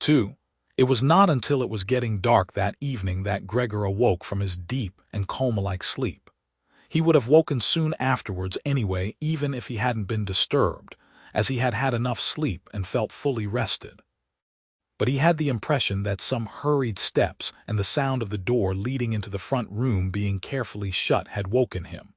2. It was not until it was getting dark that evening that Gregor awoke from his deep and coma-like sleep. He would have woken soon afterwards anyway, even if he hadn't been disturbed, as he had had enough sleep and felt fully rested. But he had the impression that some hurried steps and the sound of the door leading into the front room being carefully shut had woken him.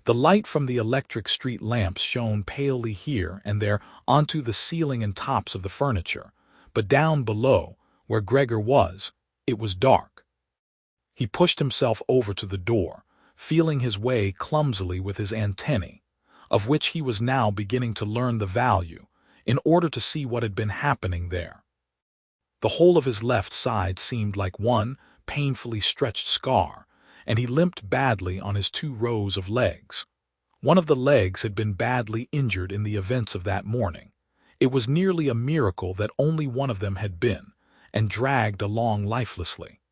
The light from the electric street lamps shone palely here and there onto the ceiling and tops of the furniture, but down below, where Gregor was, it was dark. He pushed himself over to the door, feeling his way clumsily with his antennae, of which he was now beginning to learn the value, in order to see what had been happening there. The whole of his left side seemed like one painfully stretched scar, and he limped badly on his 2 rows of legs. One of the legs had been badly injured in the events of that morning. It was nearly a miracle that only one of them had been, and dragged along lifelessly.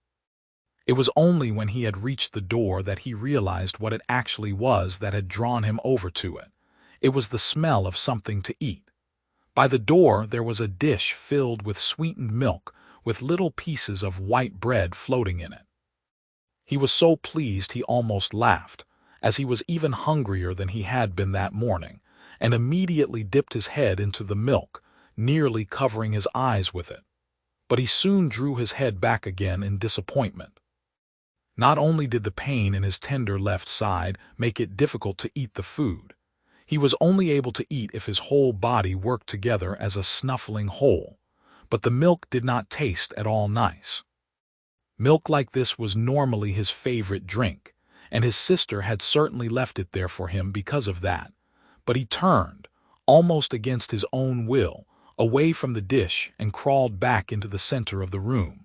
It was only when he had reached the door that he realized what it actually was that had drawn him over to it. It was the smell of something to eat. By the door there was a dish filled with sweetened milk with little pieces of white bread floating in it. He was so pleased he almost laughed, as he was even hungrier than he had been that morning, and immediately dipped his head into the milk, nearly covering his eyes with it. But he soon drew his head back again in disappointment. Not only did the pain in his tender left side make it difficult to eat the food, he was only able to eat if his whole body worked together as a snuffling whole, but the milk did not taste at all nice. Milk like this was normally his favorite drink, and his sister had certainly left it there for him because of that, but he turned, almost against his own will, away from the dish and crawled back into the center of the room.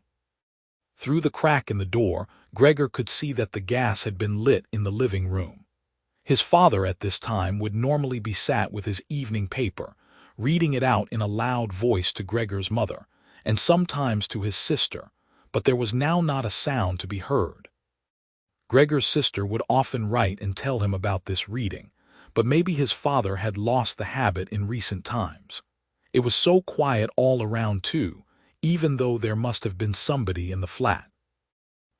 Through the crack in the door, Gregor could see that the gas had been lit in the living room. His father at this time would normally be sat with his evening paper, reading it out in a loud voice to Gregor's mother, and sometimes to his sister, but there was now not a sound to be heard. Gregor's sister would often write and tell him about this reading, but maybe his father had lost the habit in recent times. It was so quiet all around too, even though there must have been somebody in the flat.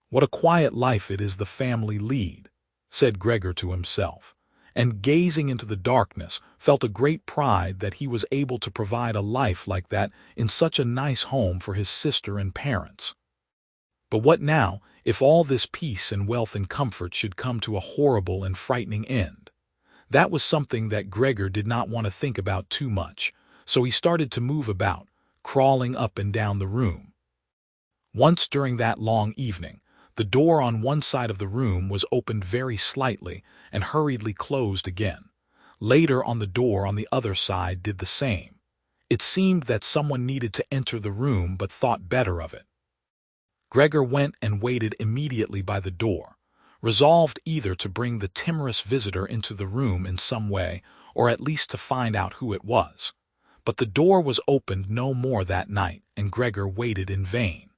"What a quiet life it is the family lead," said Gregor to himself, and gazing into the darkness felt a great pride that he was able to provide a life like that in such a nice home for his sister and parents. But what now if all this peace and wealth and comfort should come to a horrible and frightening end? That was something that Gregor did not want to think about too much, so he started to move about, crawling up and down the room. Once during that long evening, the door on one side of the room was opened very slightly and hurriedly closed again. Later on the door on the other side did the same. It seemed that someone needed to enter the room but thought better of it. Gregor went and waited immediately by the door, resolved either to bring the timorous visitor into the room in some way or at least to find out who it was. But the door was opened no more that night, and Gregor waited in vain.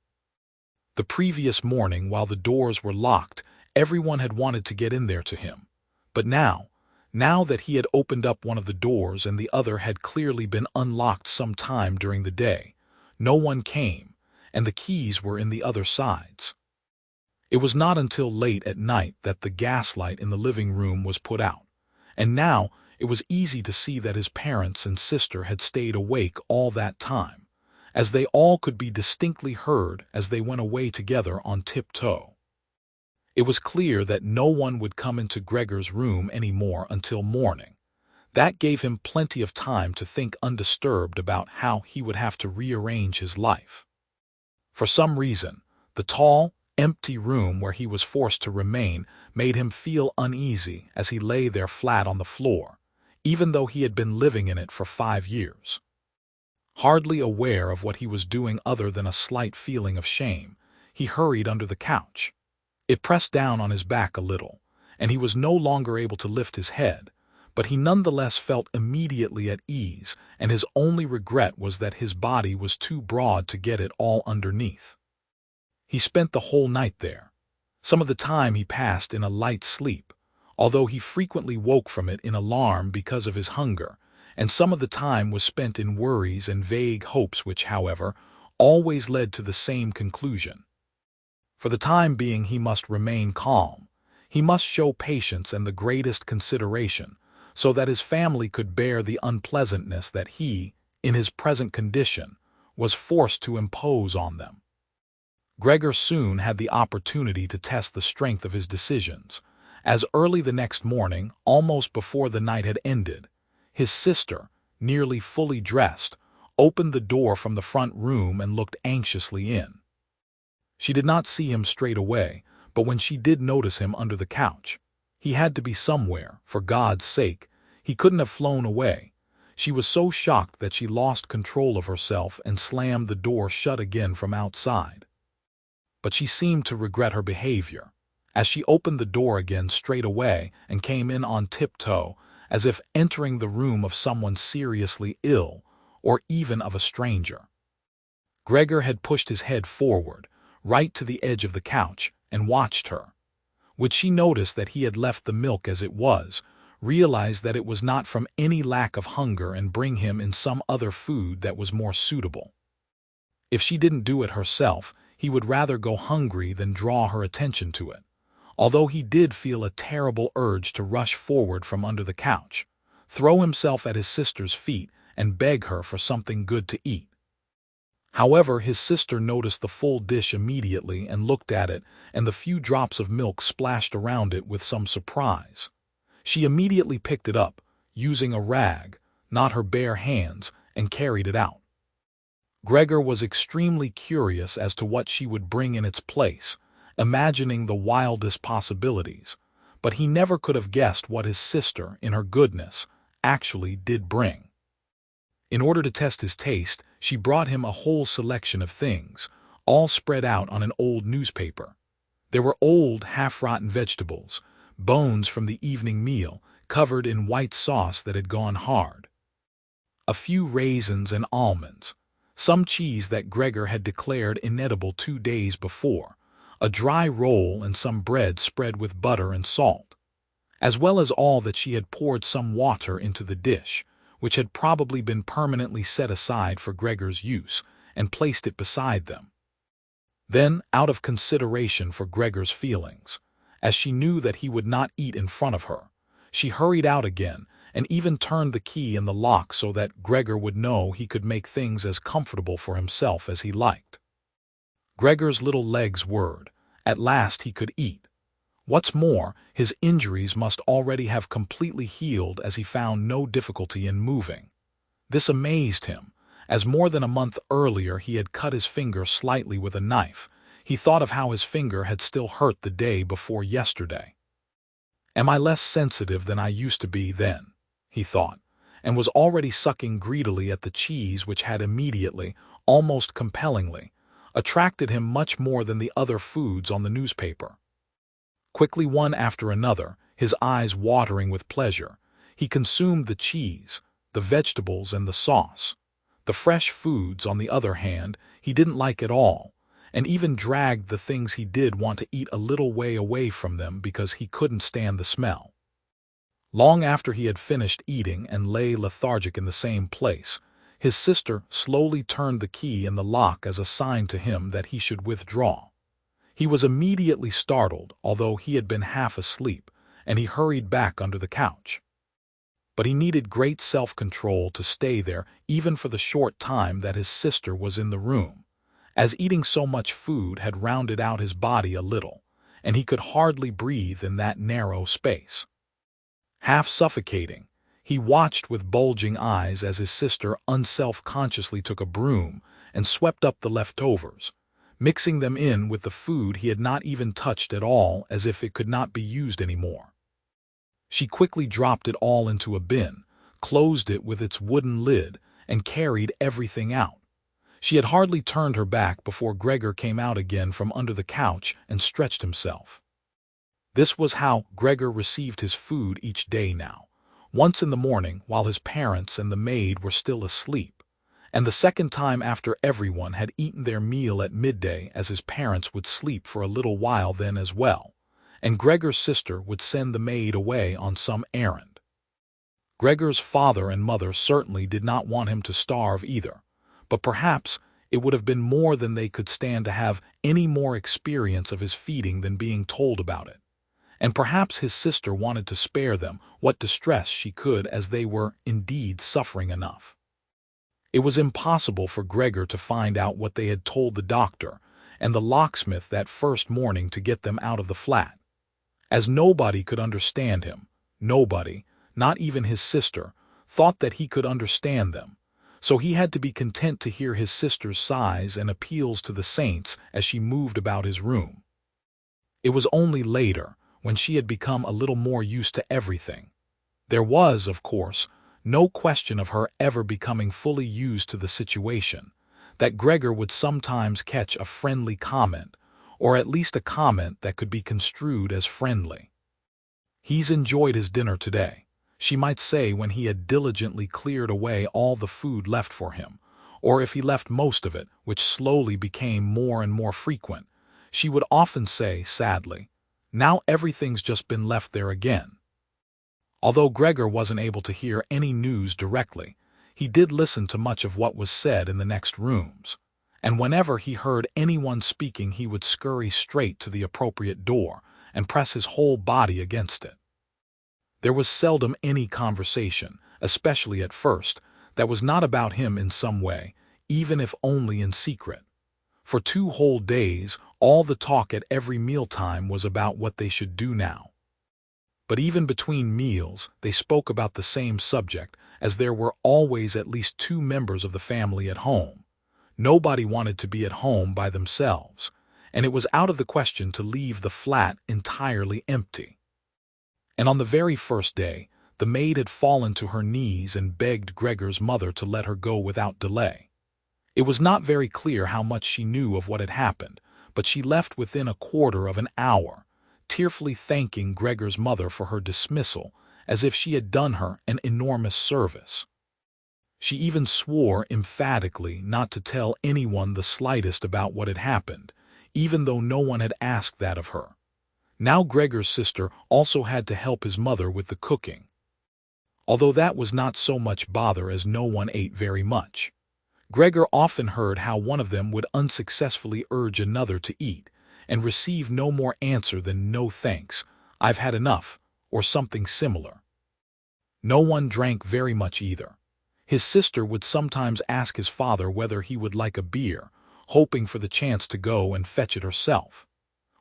The previous morning, while the doors were locked, everyone had wanted to get in there to him. But now that he had opened up one of the doors and the other had clearly been unlocked some time during the day, no one came, and the keys were in the other sides. It was not until late at night that the gaslight in the living room was put out, and now it was easy to see that his parents and sister had stayed awake all that time, as they all could be distinctly heard as they went away together on tiptoe. It was clear that no one would come into Gregor's room any more until morning. That gave him plenty of time to think undisturbed about how he would have to rearrange his life. For some reason, the tall, empty room where he was forced to remain made him feel uneasy as he lay there flat on the floor, even though he had been living in it for 5 years. Hardly aware of what he was doing other than a slight feeling of shame, he hurried under the couch. It pressed down on his back a little, and he was no longer able to lift his head, but he nonetheless felt immediately at ease, and his only regret was that his body was too broad to get it all underneath. He spent the whole night there. Some of the time he passed in a light sleep, although he frequently woke from it in alarm because of his hunger, and some of the time was spent in worries and vague hopes which, however, always led to the same conclusion. For the time being, he must remain calm. He must show patience and the greatest consideration, so that his family could bear the unpleasantness that he, in his present condition, was forced to impose on them. Gregor soon had the opportunity to test the strength of his decisions, as early the next morning, almost before the night had ended, his sister, nearly fully dressed, opened the door from the front room and looked anxiously in. She did not see him straight away, but when she did notice him under the couch, he had to be somewhere, for God's sake. He couldn't have flown away. She was so shocked that she lost control of herself and slammed the door shut again from outside. But she seemed to regret her behavior, as she opened the door again straight away and came in on tiptoe, as if entering the room of someone seriously ill, or even of a stranger. Gregor had pushed his head forward, right to the edge of the couch, and watched her. When she noticed that he had left the milk as it was, realized that it was not from any lack of hunger and bring him in some other food that was more suitable. If she didn't do it herself, he would rather go hungry than draw her attention to it, although he did feel a terrible urge to rush forward from under the couch, throw himself at his sister's feet, and beg her for something good to eat. However, his sister noticed the full dish immediately and looked at it, and the few drops of milk splashed around it with some surprise. She immediately picked it up, using a rag, not her bare hands, and carried it out. Gregor was extremely curious as to what she would bring in its place, imagining the wildest possibilities, but he never could have guessed what his sister, in her goodness, actually did bring. In order to test his taste, she brought him a whole selection of things, all spread out on an old newspaper. There were old, half-rotten vegetables, bones from the evening meal, covered in white sauce that had gone hard, a few raisins and almonds, some cheese that Gregor had declared inedible 2 days before, a dry roll and some bread spread with butter and salt, as well as all that she had poured some water into the dish, which had probably been permanently set aside for Gregor's use, and placed it beside them. Then, out of consideration for Gregor's feelings, as she knew that he would not eat in front of her, she hurried out again and even turned the key in the lock so that Gregor would know he could make things as comfortable for himself as he liked. Gregor's little legs whirred. At last he could eat. What's more, his injuries must already have completely healed, as he found no difficulty in moving. This amazed him, as more than a month earlier he had cut his finger slightly with a knife. He thought of how his finger had still hurt the day before yesterday. "Am I less sensitive than I used to be then?" he thought, and was already sucking greedily at the cheese which had immediately, almost compellingly, attracted him much more than the other foods on the newspaper. Quickly, one after another, his eyes watering with pleasure, he consumed the cheese, the vegetables, and the sauce. The fresh foods, on the other hand, he didn't like at all, and even dragged the things he did want to eat a little way away from them because he couldn't stand the smell. Long after he had finished eating and lay lethargic in the same place, his sister slowly turned the key in the lock as a sign to him that he should withdraw. He was immediately startled, although he had been half asleep, and he hurried back under the couch. But he needed great self-control to stay there even for the short time that his sister was in the room, as eating so much food had rounded out his body a little, and he could hardly breathe in that narrow space. Half suffocating, he watched with bulging eyes as his sister unself-consciously took a broom and swept up the leftovers, mixing them in with the food he had not even touched at all, as if it could not be used anymore. She quickly dropped it all into a bin, closed it with its wooden lid, and carried everything out. She had hardly turned her back before Gregor came out again from under the couch and stretched himself. This was how Gregor received his food each day now, once in the morning while his parents and the maid were still asleep, and the second time after everyone had eaten their meal at midday, as his parents would sleep for a little while then as well, and Gregor's sister would send the maid away on some errand. Gregor's father and mother certainly did not want him to starve either, but perhaps It would have been more than they could stand to have any more experience of his feeding than being told about it. And perhaps his sister wanted to spare them what distress she could, as they were indeed suffering enough. It was impossible for Gregor to find out what they had told the doctor and the locksmith that first morning to get them out of the flat. As nobody could understand him, nobody, not even his sister, thought that he could understand them, so he had to be content to hear his sister's sighs and appeals to the saints as she moved about his room. It was only later, when she had become a little more used to everything. There was, of course, no question of her ever becoming fully used to the situation, that Gregor would sometimes catch a friendly comment, or at least a comment that could be construed as friendly. "He's enjoyed his dinner today," she might say when he had diligently cleared away all the food left for him, or if he left most of it, which slowly became more and more frequent, she would often say sadly, "Now everything's just been left there again." Although Gregor wasn't able to hear any news directly, he did listen to much of what was said in the next rooms, and whenever he heard anyone speaking he would scurry straight to the appropriate door and press his whole body against it. There was seldom any conversation, especially at first, that was not about him in some way, even if only in secret. For 2 whole days, all the talk at every mealtime was about what they should do now. But even between meals, they spoke about the same subject, as there were always at least 2 members of the family at home. Nobody wanted to be at home by themselves, and it was out of the question to leave the flat entirely empty. And on the very first day, the maid had fallen to her knees and begged Gregor's mother to let her go without delay. It was not very clear how much she knew of what had happened, but she left within a quarter of an hour, tearfully thanking Gregor's mother for her dismissal, as if she had done her an enormous service. She even swore emphatically not to tell anyone the slightest about what had happened, even though no one had asked that of her. Now Gregor's sister also had to help his mother with the cooking, although that was not so much bother as no one ate very much. Gregor often heard how one of them would unsuccessfully urge another to eat, and receive no more answer than "No thanks, I've had enough," or something similar. No one drank very much either. His sister would sometimes ask his father whether he would like a beer, hoping for the chance to go and fetch it herself.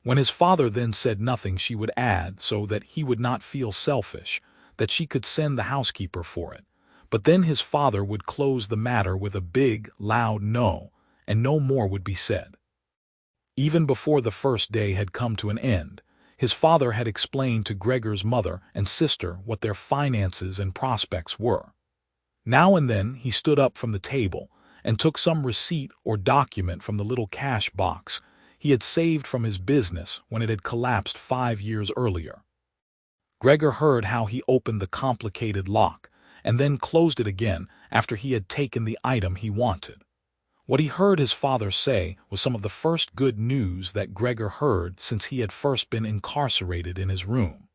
When his father then said nothing, she would add, so that he would not feel selfish, that she could send the housekeeper for it. But then his father would close the matter with a big, loud no, and no more would be said. Even before the first day had come to an end, his father had explained to Gregor's mother and sister what their finances and prospects were. Now and then he stood up from the table and took some receipt or document from the little cash box he had saved from his business when it had collapsed 5 years earlier. Gregor heard how he opened the complicated lock and then closed it again after he had taken the item he wanted. What he heard his father say was some of the first good news that Gregor heard since he had first been incarcerated in his room.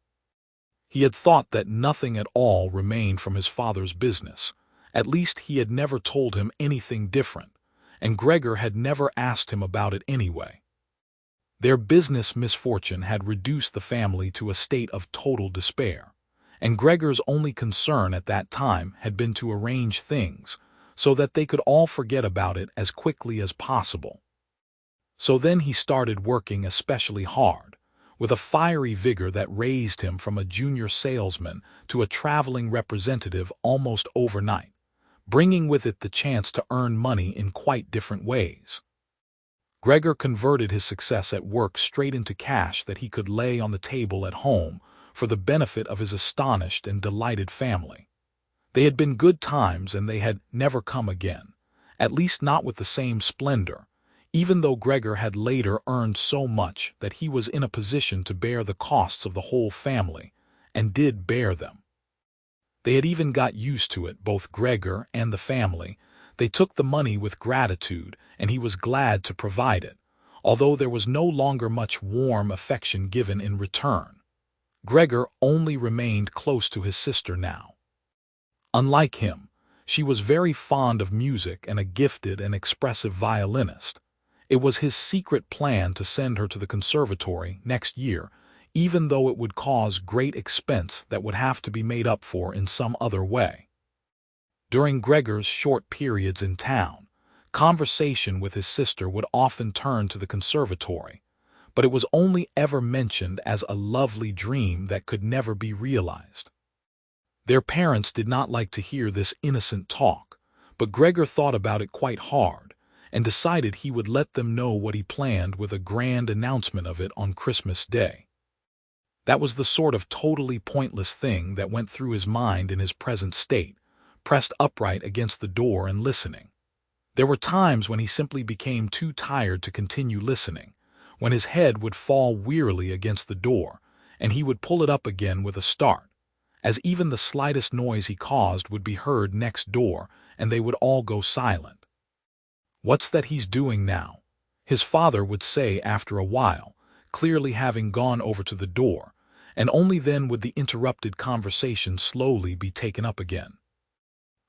He had thought that nothing at all remained from his father's business. At least he had never told him anything different, and Gregor had never asked him about it anyway. Their business misfortune had reduced the family to a state of total despair, and Gregor's only concern at that time had been to arrange things so that they could all forget about it as quickly as possible. So then he started working especially hard, with a fiery vigor that raised him from a junior salesman to a traveling representative almost overnight, bringing with it the chance to earn money in quite different ways. Gregor converted his success at work straight into cash that he could lay on the table at home for the benefit of his astonished and delighted family. They had been good times, and they had never come again, at least not with the same splendor, even though Gregor had later earned so much that he was in a position to bear the costs of the whole family, and did bear them. They had even got used to it, both Gregor and the family. They took the money with gratitude, and he was glad to provide it, although there was no longer much warm affection given in return. Gregor only remained close to his sister now. Unlike him, She was very fond of music and a gifted and expressive violinist. It was his secret plan to send her to the conservatory next year, even though it would cause great expense that would have to be made up for in some other way. During Gregor's short periods in town, conversation with his sister would often turn to the conservatory, but it was only ever mentioned as a lovely dream that could never be realized. Their parents did not like to hear this innocent talk, but Gregor thought about it quite hard and decided he would let them know what he planned with a grand announcement of it on Christmas Day. That was the sort of totally pointless thing that went through his mind in his present state, pressed upright against the door and listening. There were times when he simply became too tired to continue listening, when his head would fall wearily against the door, and he would pull it up again with a start, as even the slightest noise he caused would be heard next door, and they would all go silent. "What's that he's doing now?" his father would say after a while, clearly having gone over to the door, and only then would the interrupted conversation slowly be taken up again.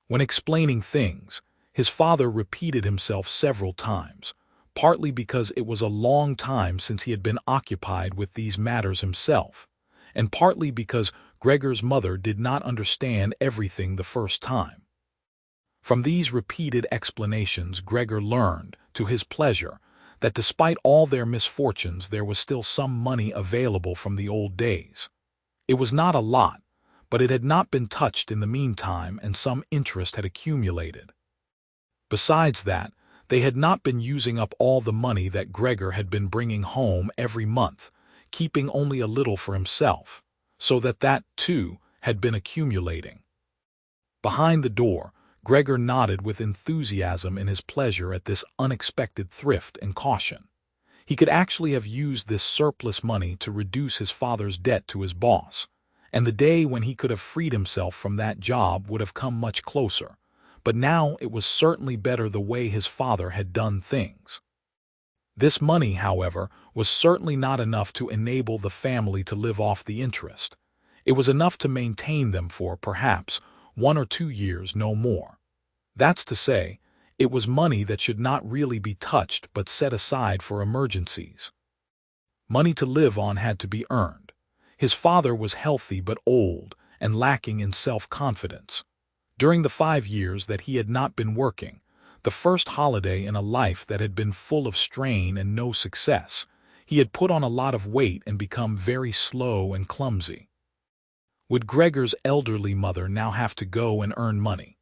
When explaining things, his father repeated himself several times, partly because it was a long time since he had been occupied with these matters himself, and partly because Gregor's mother did not understand everything the first time. From these repeated explanations, Gregor learned, to his pleasure, that despite all their misfortunes there was still some money available from the old days. It was not a lot, but it had not been touched in the meantime, and some interest had accumulated. Besides that, they had not been using up all the money that Gregor had been bringing home every month, keeping only a little for himself, so that, too, had been accumulating. Behind the door, Gregor nodded with enthusiasm in his pleasure at this unexpected thrift and caution. He could actually have used this surplus money to reduce his father's debt to his boss, and the day when he could have freed himself from that job would have come much closer, but now it was certainly better the way his father had done things. This money, however, was certainly not enough to enable the family to live off the interest. It was enough to maintain them for, perhaps, 1 or 2 years, no more. That's to say, it was money that should not really be touched but set aside for emergencies. Money to live on had to be earned. His father was healthy but old and lacking in self-confidence. During the 5 years that he had not been working, the first holiday in a life that had been full of strain and no success, he had put on a lot of weight and become very slow and clumsy. Would Gregor's elderly mother now have to go and earn money?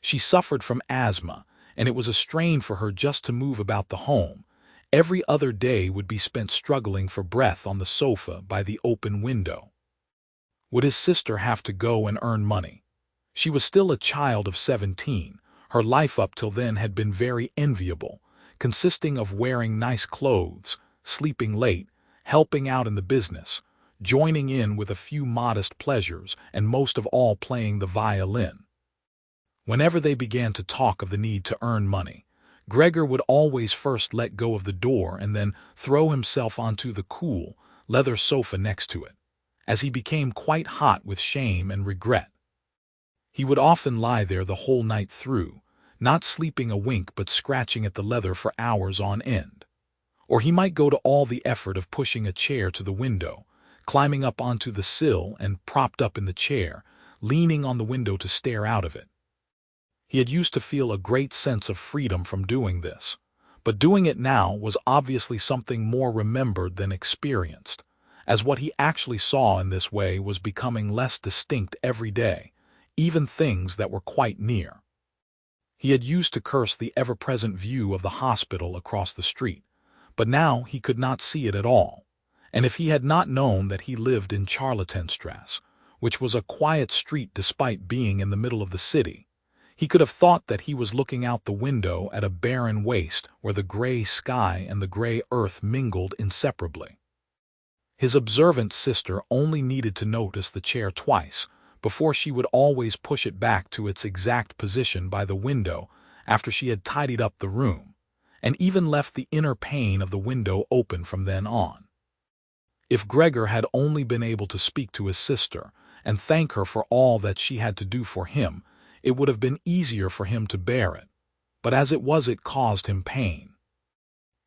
She suffered from asthma, and it was a strain for her just to move about the home. Every other day would be spent struggling for breath on the sofa by the open window. Would his sister have to go and earn money? She was still a child of 17. Her life up till then had been very enviable, consisting of wearing nice clothes, sleeping late, helping out in the business, joining in with a few modest pleasures, and most of all playing the violin. Whenever they began to talk of the need to earn money, Gregor would always first let go of the door and then throw himself onto the cool, leather sofa next to it, as he became quite hot with shame and regret. He would often lie there the whole night through, not sleeping a wink but scratching at the leather for hours on end. Or he might go to all the effort of pushing a chair to the window, climbing up onto the sill and propped up in the chair, leaning on the window to stare out of it. He had used to feel a great sense of freedom from doing this, but doing it now was obviously something more remembered than experienced, as what he actually saw in this way was becoming less distinct every day, even things that were quite near. He had used to curse the ever-present view of the hospital across the street, but now he could not see it at all, and if he had not known that he lived in Charlottenstrasse, which was a quiet street despite being in the middle of the city, he could have thought that he was looking out the window at a barren waste where the gray sky and the gray earth mingled inseparably. His observant sister only needed to notice the chair twice before she would always push it back to its exact position by the window after she had tidied up the room, and even left the inner pane of the window open from then on. If Gregor had only been able to speak to his sister and thank her for all that she had to do for him, it would have been easier for him to bear it, but as it was, it caused him pain.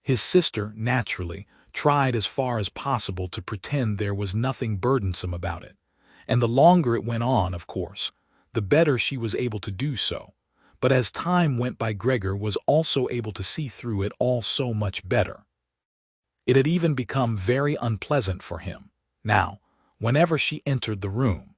His sister, naturally, tried as far as possible to pretend there was nothing burdensome about it, and the longer it went on, of course, the better she was able to do so. But as time went by, Gregor was also able to see through it all so much better. It had even become very unpleasant for him. Now, whenever she entered the room,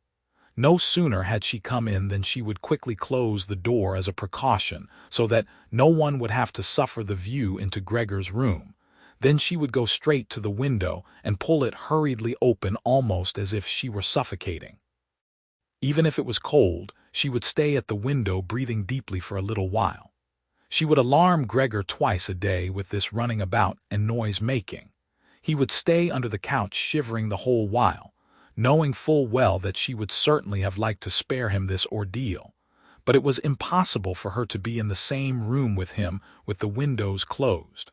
no sooner had she come in than she would quickly close the door as a precaution so that no one would have to suffer the view into Gregor's room. Then she would go straight to the window and pull it hurriedly open, almost as if she were suffocating. Even if it was cold, she would stay at the window breathing deeply for a little while. She would alarm Gregor twice a day with this running about and noise-making. He would stay under the couch shivering the whole while, knowing full well that she would certainly have liked to spare him this ordeal. But it was impossible for her to be in the same room with him with the windows closed.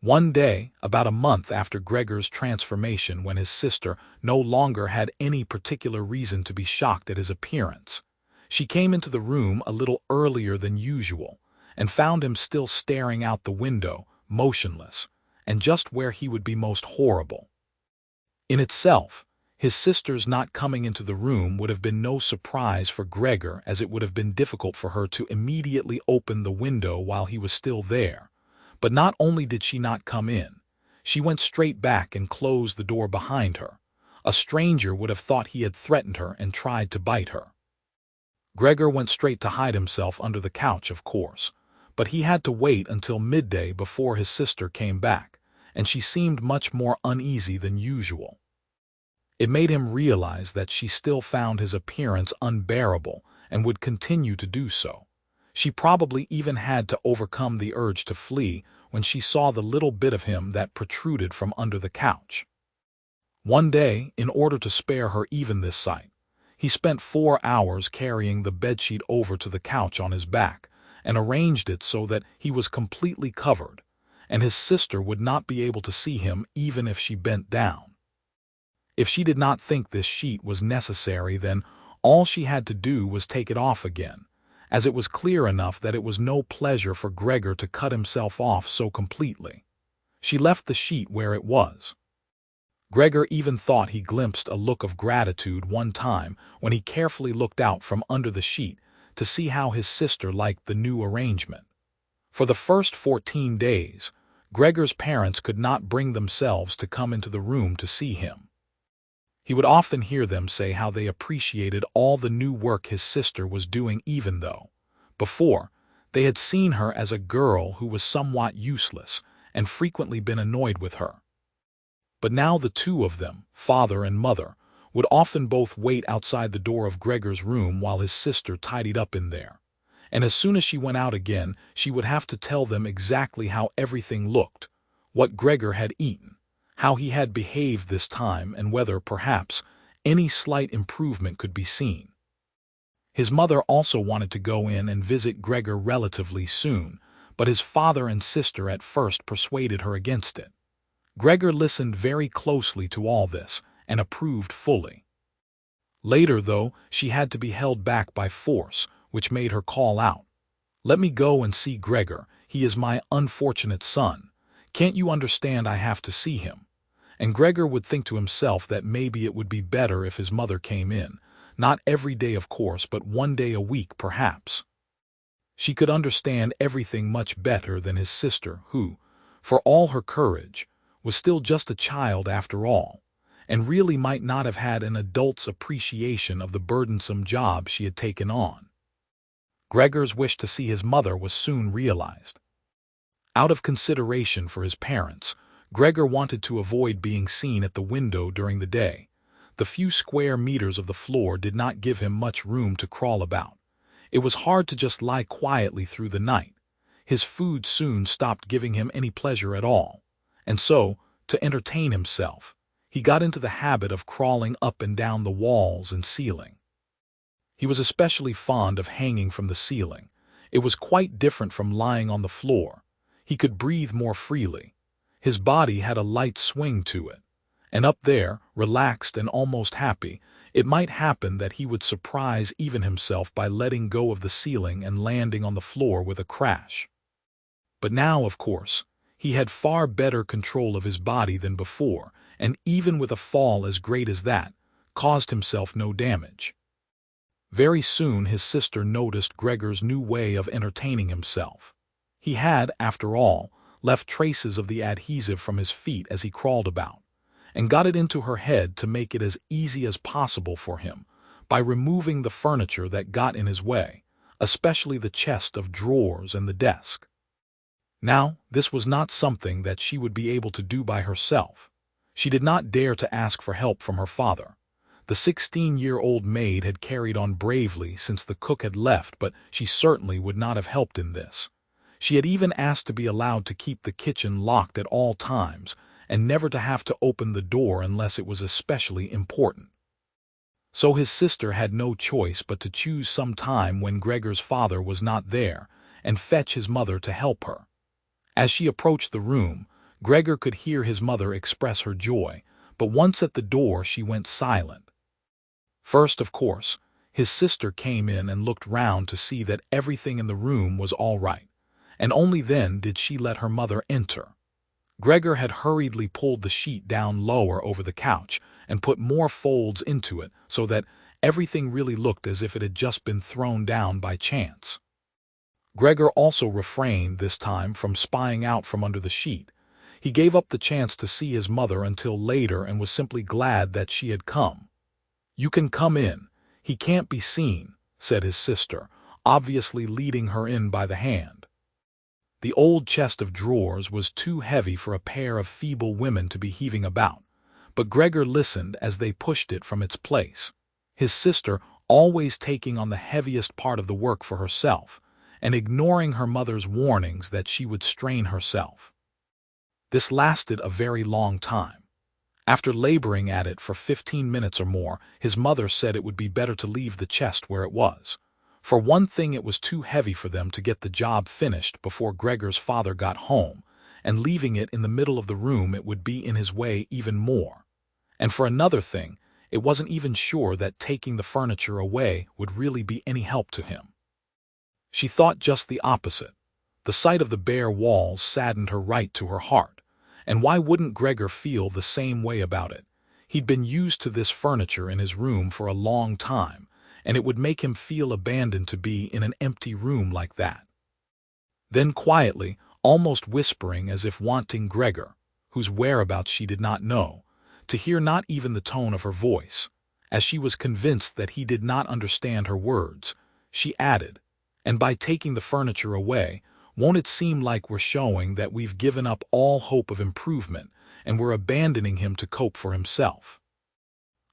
One day, about a month after Gregor's transformation, when his sister no longer had any particular reason to be shocked at his appearance, she came into the room a little earlier than usual and found him still staring out the window, motionless, and just where he would be most horrible. In itself, his sister's not coming into the room would have been no surprise for Gregor, as it would have been difficult for her to immediately open the window while he was still there. But not only did she not come in, she went straight back and closed the door behind her. A stranger would have thought he had threatened her and tried to bite her. Gregor went straight to hide himself under the couch, of course, but he had to wait until midday before his sister came back, and she seemed much more uneasy than usual. It made him realize that she still found his appearance unbearable and would continue to do so. She probably even had to overcome the urge to flee when she saw the little bit of him that protruded from under the couch. One day, in order to spare her even this sight, he spent 4 hours carrying the bedsheet over to the couch on his back and arranged it so that he was completely covered, and his sister would not be able to see him even if she bent down. If she did not think this sheet was necessary, then all she had to do was take it off again, as it was clear enough that it was no pleasure for Gregor to cut himself off so completely. She left the sheet where it was. Gregor even thought he glimpsed a look of gratitude one time when he carefully looked out from under the sheet to see how his sister liked the new arrangement. For the first 14 days, Gregor's parents could not bring themselves to come into the room to see him. He would often hear them say how they appreciated all the new work his sister was doing, even though, before, they had seen her as a girl who was somewhat useless and frequently been annoyed with her. But now the two of them, father and mother, would often both wait outside the door of Gregor's room while his sister tidied up in there. And as soon as she went out again, she would have to tell them exactly how everything looked, what Gregor had eaten, how he had behaved this time, and whether, perhaps, any slight improvement could be seen. His mother also wanted to go in and visit Gregor relatively soon, but his father and sister at first persuaded her against it. Gregor listened very closely to all this and approved fully. Later, though, she had to be held back by force, which made her call out, "Let me go and see Gregor. He is my unfortunate son. Can't you understand I have to see him?" And Gregor would think to himself that maybe it would be better if his mother came in, not every day of course, but 1 day a week perhaps. She could understand everything much better than his sister, who, for all her courage, was still just a child after all, and really might not have had an adult's appreciation of the burdensome job she had taken on. Gregor's wish to see his mother was soon realized. Out of consideration for his parents, Gregor wanted to avoid being seen at the window during the day. The few square meters of the floor did not give him much room to crawl about. It was hard to just lie quietly through the night. His food soon stopped giving him any pleasure at all, and so, to entertain himself, he got into the habit of crawling up and down the walls and ceiling. He was especially fond of hanging from the ceiling. It was quite different from lying on the floor. He could breathe more freely. His body had a light swing to it. And up there, relaxed and almost happy, It might happen that he would surprise even himself by letting go of the ceiling and landing on the floor with a crash. But now, of course, he had far better control of his body than before, and even with a fall as great as that, caused himself no damage. Very soon his sister noticed Gregor's new way of entertaining himself. He had, after all, left traces of the adhesive from his feet as he crawled about, and got it into her head to make it as easy as possible for him by removing the furniture that got in his way, especially the chest of drawers and the desk. Now, this was not something that she would be able to do by herself. She did not dare to ask for help from her father. The 16-year-old maid had carried on bravely since the cook had left, but she certainly would not have helped in this. She had even asked to be allowed to keep the kitchen locked at all times and never to have to open the door unless it was especially important. So his sister had no choice but to choose some time when Gregor's father was not there and fetch his mother to help her. As she approached the room, Gregor could hear his mother express her joy, but once at the door she went silent. First, of course, his sister came in and looked round to see that everything in the room was all right, and only then did she let her mother enter. Gregor had hurriedly pulled the sheet down lower over the couch and put more folds into it so that everything really looked as if it had just been thrown down by chance. Gregor also refrained this time from spying out from under the sheet. He gave up the chance to see his mother until later and was simply glad that she had come. "You can come in. He can't be seen," said his sister, obviously leading her in by the hand. The old chest of drawers was too heavy for a pair of feeble women to be heaving about, but Gregor listened as they pushed it from its place, his sister always taking on the heaviest part of the work for herself, and ignoring her mother's warnings that she would strain herself. This lasted a very long time. After laboring at it for 15 minutes or more, his mother said it would be better to leave the chest where it was. For one thing, it was too heavy for them to get the job finished before Gregor's father got home, and leaving it in the middle of the room it would be in his way even more. And for another thing, it wasn't even sure that taking the furniture away would really be any help to him. She thought just the opposite. The sight of the bare walls saddened her right to her heart. And why wouldn't Gregor feel the same way about it? He'd been used to this furniture in his room for a long time, and it would make him feel abandoned to be in an empty room like that. Then quietly, almost whispering as if wanting Gregor, whose whereabouts she did not know, to hear not even the tone of her voice, as she was convinced that he did not understand her words, she added, "And by taking the furniture away, won't it seem like we're showing that we've given up all hope of improvement and we're abandoning him to cope for himself?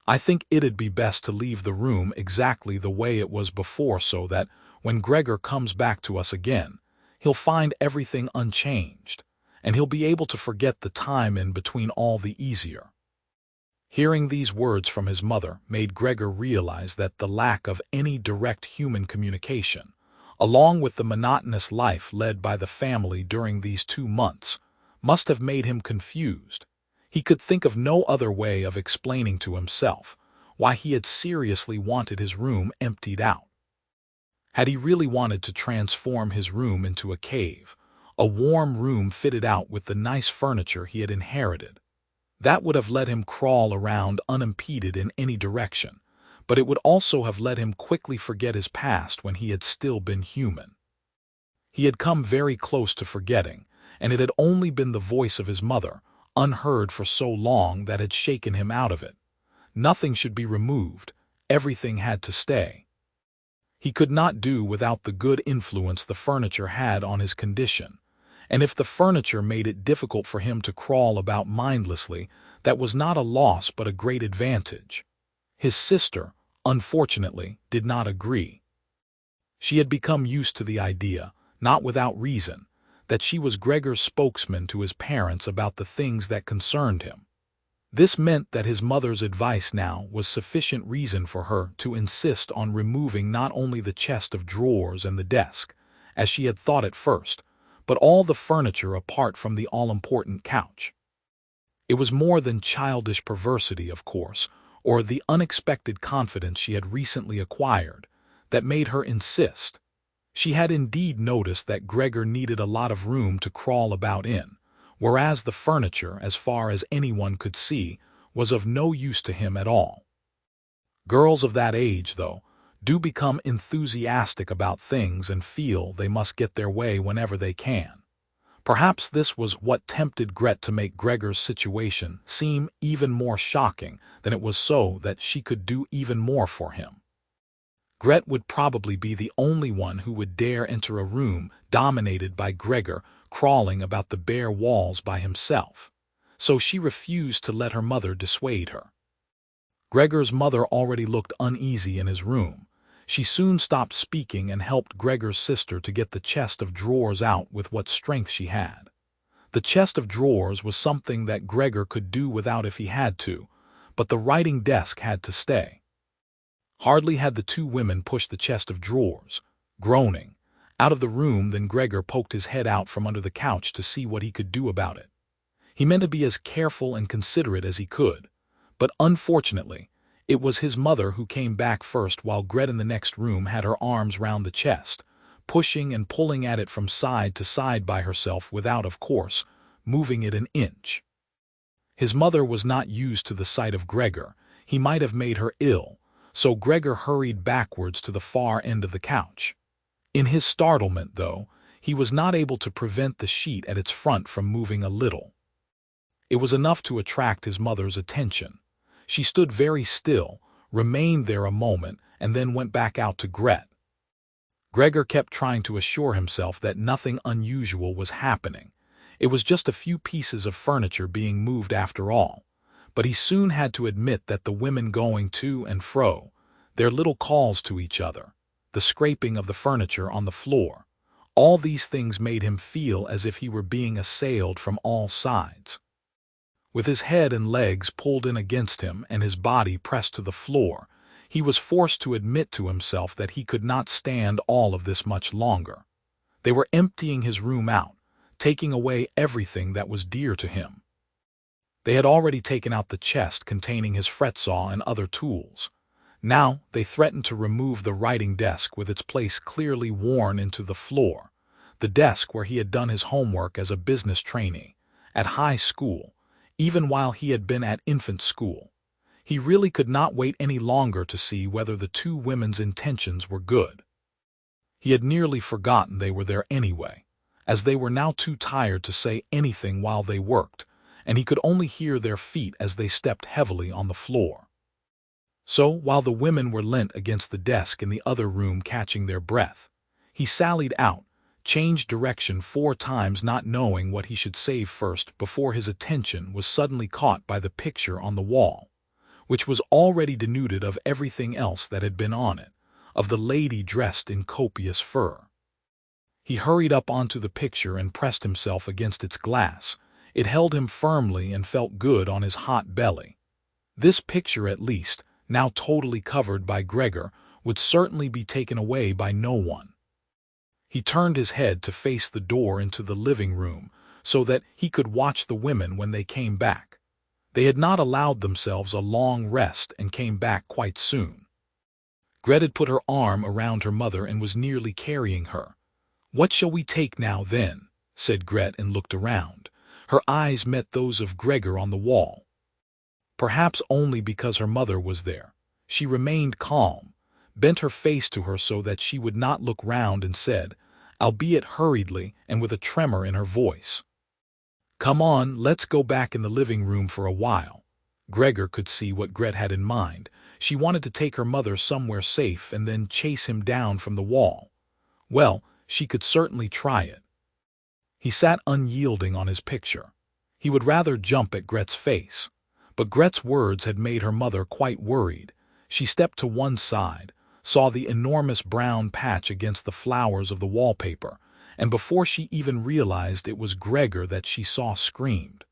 I think it'd be best to leave the room exactly the way it was before so that when Gregor comes back to us again, he'll find everything unchanged, and he'll be able to forget the time in between all the easier." Hearing these words from his mother made Gregor realize that the lack of any direct human communication, along with the monotonous life led by the family during these 2 months, must have made him confused. He could think of no other way of explaining to himself why he had seriously wanted his room emptied out. Had he really wanted to transform his room into a cave, a warm room fitted out with the nice furniture he had inherited? That would have let him crawl around unimpeded in any direction, but it would also have let him quickly forget his past when he had still been human. He had come very close to forgetting, and it had only been the voice of his mother, unheard for so long, that had shaken him out of it. Nothing should be removed, everything had to stay. He could not do without the good influence the furniture had on his condition, and if the furniture made it difficult for him to crawl about mindlessly, that was not a loss but a great advantage. His sister, unfortunately, did not agree. She had become used to the idea, not without reason, that she was Gregor's spokesman to his parents about the things that concerned him. This meant that his mother's advice now was sufficient reason for her to insist on removing not only the chest of drawers and the desk, as she had thought at first, but all the furniture apart from the all-important couch. It was more than childish perversity, of course, or the unexpected confidence she had recently acquired, that made her insist. She had indeed noticed that Gregor needed a lot of room to crawl about in, whereas the furniture, as far as anyone could see, was of no use to him at all. Girls of that age, though, do become enthusiastic about things and feel they must get their way whenever they can. Perhaps this was what tempted Gret to make Gregor's situation seem even more shocking than it was, so that she could do even more for him. Gret would probably be the only one who would dare enter a room dominated by Gregor crawling about the bare walls by himself, so she refused to let her mother dissuade her. Gregor's mother already looked uneasy in his room. She soon stopped speaking and helped Gregor's sister to get the chest of drawers out with what strength she had. The chest of drawers was something that Gregor could do without if he had to, but the writing desk had to stay. Hardly had the two women pushed the chest of drawers, groaning, out of the room than Gregor poked his head out from under the couch to see what he could do about it. He meant to be as careful and considerate as he could, but unfortunately, it was his mother who came back first, while Gret in the next room had her arms round the chest, pushing and pulling at it from side to side by herself without, of course, moving it an inch. His mother was not used to the sight of Gregor. He might have made her ill, so Gregor hurried backwards to the far end of the couch. In his startlement, though, he was not able to prevent the sheet at its front from moving a little. It was enough to attract his mother's attention. She stood very still, remained there a moment, and then went back out to Gret. Gregor kept trying to assure himself that nothing unusual was happening. It was just a few pieces of furniture being moved after all. But he soon had to admit that the women going to and fro, their little calls to each other, the scraping of the furniture on the floor, all these things made him feel as if he were being assailed from all sides. With his head and legs pulled in against him and his body pressed to the floor, he was forced to admit to himself that he could not stand all of this much longer. They were emptying his room out, taking away everything that was dear to him. They had already taken out the chest containing his fretsaw and other tools. Now they threatened to remove the writing desk with its place clearly worn into the floor, the desk where he had done his homework as a business trainee, at high school, even while he had been at infant school. He really could not wait any longer to see whether the two women's intentions were good. He had nearly forgotten they were there anyway, as they were now too tired to say anything while they worked, and he could only hear their feet as they stepped heavily on the floor. So, while the women were leant against the desk in the other room catching their breath, he sallied out, changed direction 4 times, not knowing what he should save first, before his attention was suddenly caught by the picture on the wall, which was already denuded of everything else that had been on it, of the lady dressed in copious fur. He hurried up onto the picture and pressed himself against its glass. It held him firmly and felt good on his hot belly. This picture, at least, now totally covered by Gregor, would certainly be taken away by no one. He turned his head to face the door into the living room so that he could watch the women when they came back. They had not allowed themselves a long rest and came back quite soon. Gret had put her arm around her mother and was nearly carrying her. "What shall we take now, then?" said Gret, and looked around. Her eyes met those of Gregor on the wall. Perhaps only because her mother was there, she remained calm, bent her face to her so that she would not look round, and said, albeit hurriedly and with a tremor in her voice, "Come on, let's go back in the living room for a while." Gregor could see what Gret had in mind. She wanted to take her mother somewhere safe and then chase him down from the wall. Well, she could certainly try it. He sat unyielding on his picture. He would rather jump at Gret's face. But Gret's words had made her mother quite worried. She stepped to one side, saw the enormous brown patch against the flowers of the wallpaper, and before she even realized it was Gregor that she saw, screamed.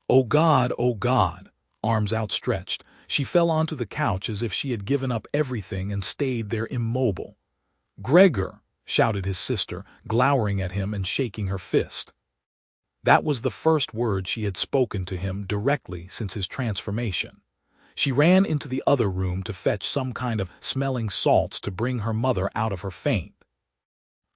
"Oh God, oh God!" Arms outstretched, she fell onto the couch as if she had given up everything and stayed there immobile. "Gregor!" shouted his sister, glowering at him and shaking her fist. That was the first word she had spoken to him directly since his transformation. She ran into the other room to fetch some kind of smelling salts to bring her mother out of her faint.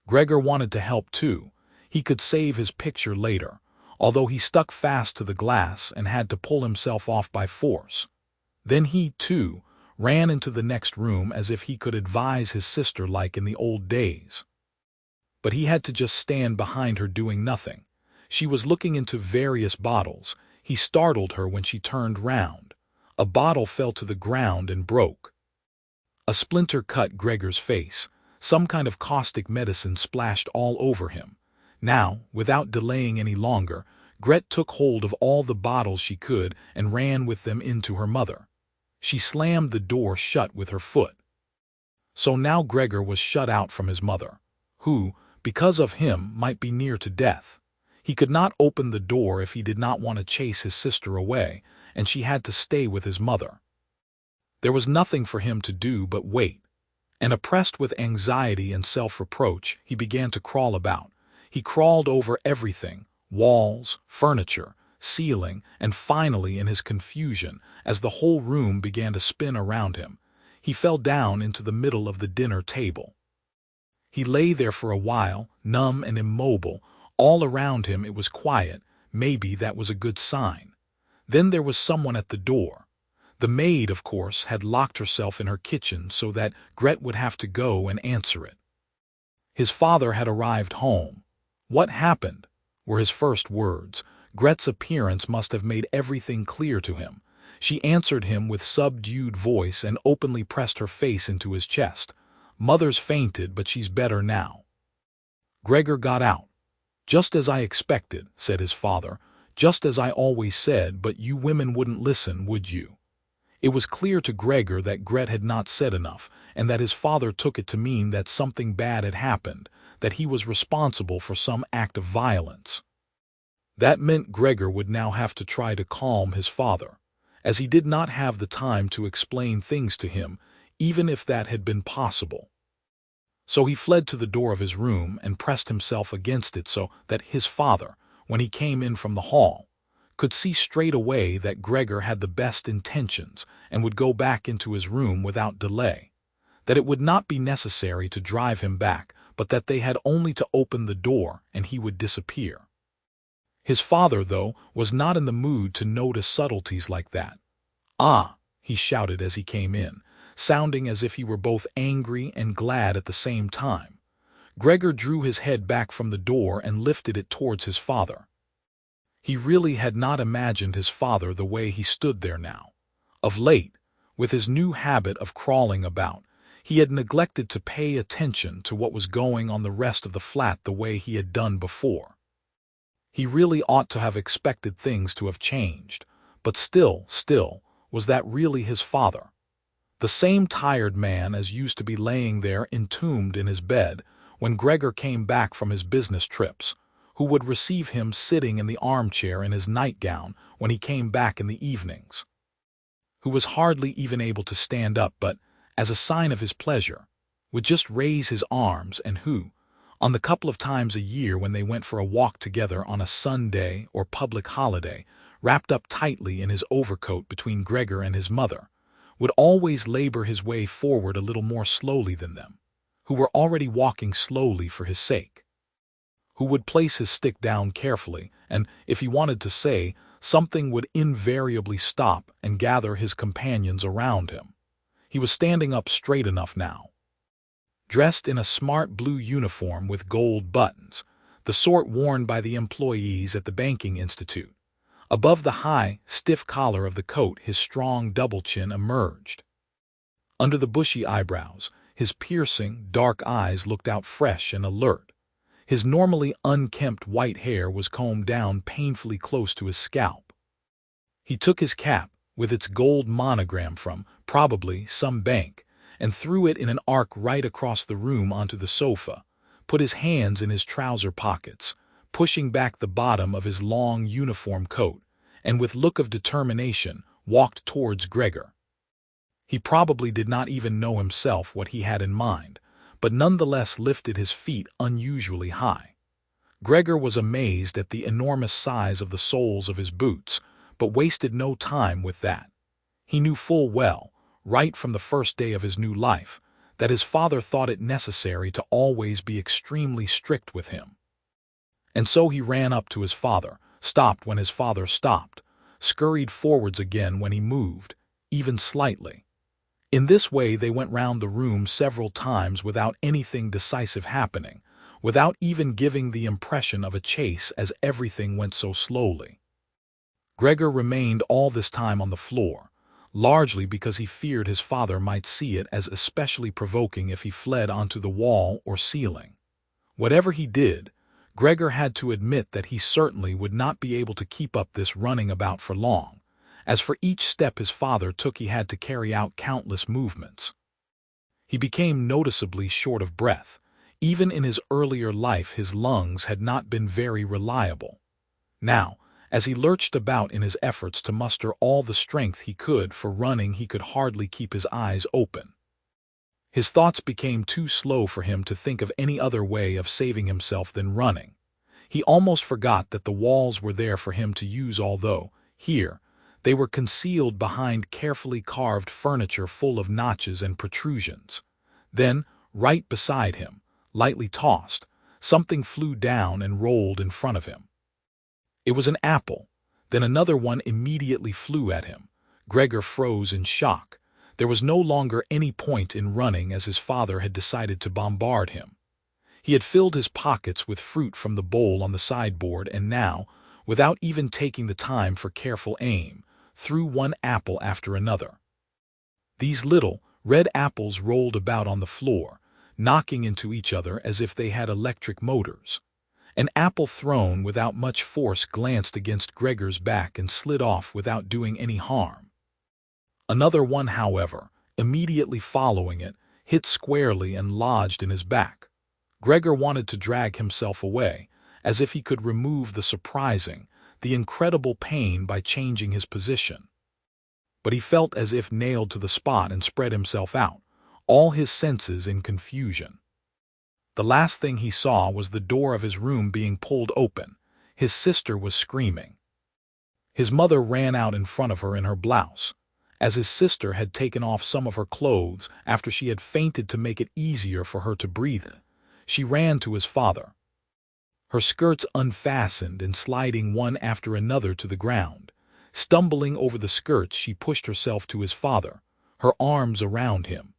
Gregor wanted to help too. He could save his picture later, although he stuck fast to the glass and had to pull himself off by force. Then he, too, ran into the next room as if he could advise his sister like in the old days. But he had to just stand behind her doing nothing. She was looking into various bottles. He startled her when she turned round. A bottle fell to the ground and broke. A splinter cut Gregor's face. Some kind of caustic medicine splashed all over him. Now, without delaying any longer, Gret took hold of all the bottles she could and ran with them into her mother. She slammed the door shut with her foot. So now Gregor was shut out from his mother, who, because of him, might be near to death. He could not open the door if he did not want to chase his sister away, and she had to stay with his mother. There was nothing for him to do but wait. And oppressed with anxiety and self-reproach, he began to crawl about. He crawled over everything, walls, furniture, ceiling, and finally, in his confusion, as the whole room began to spin around him, he fell down into the middle of the dinner table. He lay there for a while, numb and immobile. All around him it was quiet. Maybe that was a good sign. Then there was someone at the door. The maid, of course, had locked herself in her kitchen so that Gret would have to go and answer it. His father had arrived home. "What happened?" were his first words. Gret's appearance must have made everything clear to him. She answered him with subdued voice and openly pressed her face into his chest. "Mother's fainted, but she's better now." Gregor got out. "Just as I expected," said his father. "Just as I always said, but you women wouldn't listen, would you?" It was clear to Gregor that Gret had not said enough, and that his father took it to mean that something bad had happened, that he was responsible for some act of violence. That meant Gregor would now have to try to calm his father, as he did not have the time to explain things to him, even if that had been possible. So he fled to the door of his room and pressed himself against it so that his father, when he came in from the hall, could see straight away that Gregor had the best intentions and would go back into his room without delay, that it would not be necessary to drive him back, but that they had only to open the door and he would disappear. His father, though, was not in the mood to notice subtleties like that. "Ah!" he shouted as he came in, sounding as if he were both angry and glad at the same time. Gregor drew his head back from the door and lifted it towards his father. He really had not imagined his father the way he stood there now. Of late, with his new habit of crawling about, he had neglected to pay attention to what was going on the rest of the flat the way he had done before. He really ought to have expected things to have changed, but still, was that really his father? The same tired man as used to be laying there entombed in his bed when Gregor came back from his business trips, who would receive him sitting in the armchair in his nightgown when he came back in the evenings, who was hardly even able to stand up but, as a sign of his pleasure, would just raise his arms, and who, on the couple of times a year when they went for a walk together on a Sunday or public holiday, wrapped up tightly in his overcoat between Gregor and his mother, would always labor his way forward a little more slowly than them, who were already walking slowly for his sake, who would place his stick down carefully, and, if he wanted to say something, would invariably stop and gather his companions around him. He was standing up straight enough now, dressed in a smart blue uniform with gold buttons, the sort worn by the employees at the banking institute. Above the high, stiff collar of the coat his strong double chin emerged. Under the bushy eyebrows, his piercing, dark eyes looked out fresh and alert. His normally unkempt white hair was combed down painfully close to his scalp. He took his cap, with its gold monogram from, probably, some bank, and threw it in an arc right across the room onto the sofa, put his hands in his trouser pockets, pushing back the bottom of his long uniform coat, and with look of determination walked towards Gregor. He probably did not even know himself what he had in mind, but nonetheless lifted his feet unusually high. Gregor was amazed at the enormous size of the soles of his boots, but wasted no time with that. He knew full well, right from the first day of his new life, that his father thought it necessary to always be extremely strict with him. And so he ran up to his father, stopped when his father stopped, scurried forwards again when he moved, even slightly. In this way they went round the room several times without anything decisive happening, without even giving the impression of a chase, as everything went so slowly. Gregor remained all this time on the floor, largely because he feared his father might see it as especially provoking if he fled onto the wall or ceiling. Whatever he did, Gregor had to admit that he certainly would not be able to keep up this running about for long, as for each step his father took he had to carry out countless movements. He became noticeably short of breath. Even in his earlier life his lungs had not been very reliable. Now, as he lurched about in his efforts to muster all the strength he could for running, he could hardly keep his eyes open. His thoughts became too slow for him to think of any other way of saving himself than running. He almost forgot that the walls were there for him to use, although, here, they were concealed behind carefully carved furniture full of notches and protrusions. Then, right beside him, lightly tossed, something flew down and rolled in front of him. It was an apple. Then another one immediately flew at him. Gregor froze in shock. There was no longer any point in running, as his father had decided to bombard him. He had filled his pockets with fruit from the bowl on the sideboard and now, without even taking the time for careful aim, threw one apple after another. These little, red apples rolled about on the floor, knocking into each other as if they had electric motors. An apple thrown without much force glanced against Gregor's back and slid off without doing any harm. Another one, however, immediately following it, hit squarely and lodged in his back. Gregor wanted to drag himself away, as if he could remove the surprising, the incredible pain by changing his position. But he felt as if nailed to the spot and spread himself out, all his senses in confusion. The last thing he saw was the door of his room being pulled open. His sister was screaming. His mother ran out in front of her in her blouse, as his sister had taken off some of her clothes after she had fainted to make it easier for her to breathe. She ran to his father. Her skirts unfastened and sliding one after another to the ground. Stumbling over the skirts, she pushed herself to his father, her arms around him,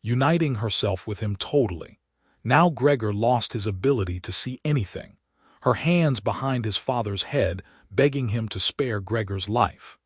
uniting herself with him totally. Now Gregor lost his ability to see anything, her hands behind his father's head begging him to spare Gregor's life.